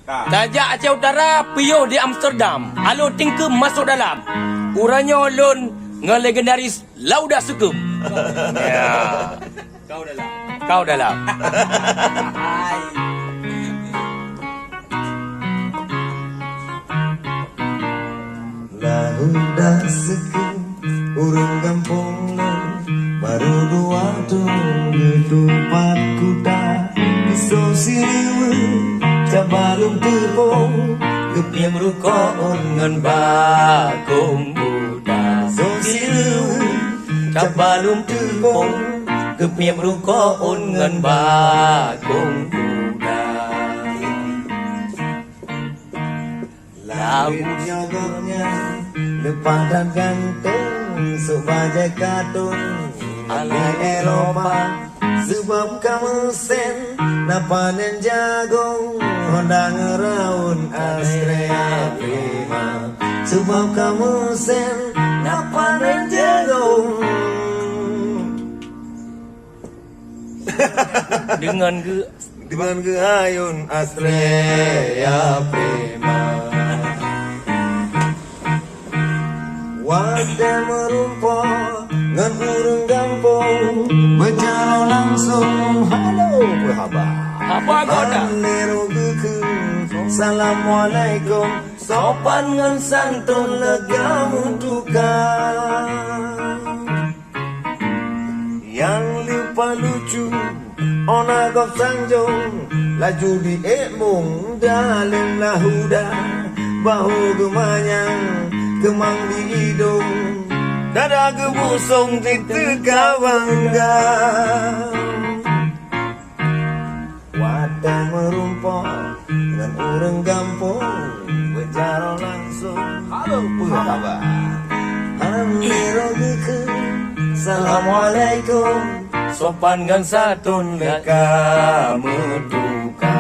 Tajak Aceh Utara Pio di Amsterdam. Alo tingke masuk dalam. Uranya ulun dengan legendaris Lauda Sukum. Ya. Kau dalam. Lauda Sukum urang kampung baru dua tempat kuda pisau siriwe cabalung tepung Gepiang rukon ngan bakung budak. pisau siriwe Cabalum tepung Gepiang rukon ngan bakung budak. Lawit nyogoknya depan dan ganteng sebagai kartun ala Eropa. Sebab kamu sen napanen jagung Honda ngeraun Astrea Prima. Sebab kamu sen napanen jagung dengan gayun Astrea Prima. Wadah merumpah ngan urang kampung berjalan langsung halo berhabar. Apa kau dah? Lero gekeng Assalamualaikum sopan ngan santun lega mundukan. Yang lupa lucu ona gok sanjung laju di embung dalam lahuda bahu gemanyang kemang di hidung dada gebusung di teka bangga. Wadah merumpah dengan orang kampung berjalan langsung halo apa kabar. Amiro gekeng Assalamualaikum Sopan ngan satun leka meduka.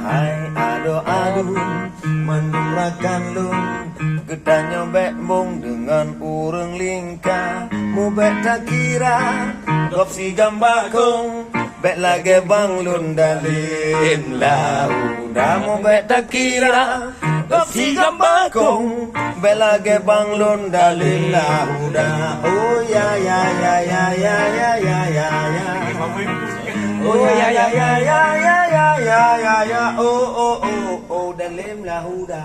Hai ado-ado mendurakan lung kita nyobek bong dengan urang lingka. Mu bek tak kira gop si gambakong bek lagi bang lun dalim lauda. Mu bek tak kira gop si gambakong bek lagi bang lun dalim lauda. Oh ya ya ya ya ya ya ya ya ya. Oh ya ya ya ya ya ya ya ya ya. Oh oh oh oh dalim lauda.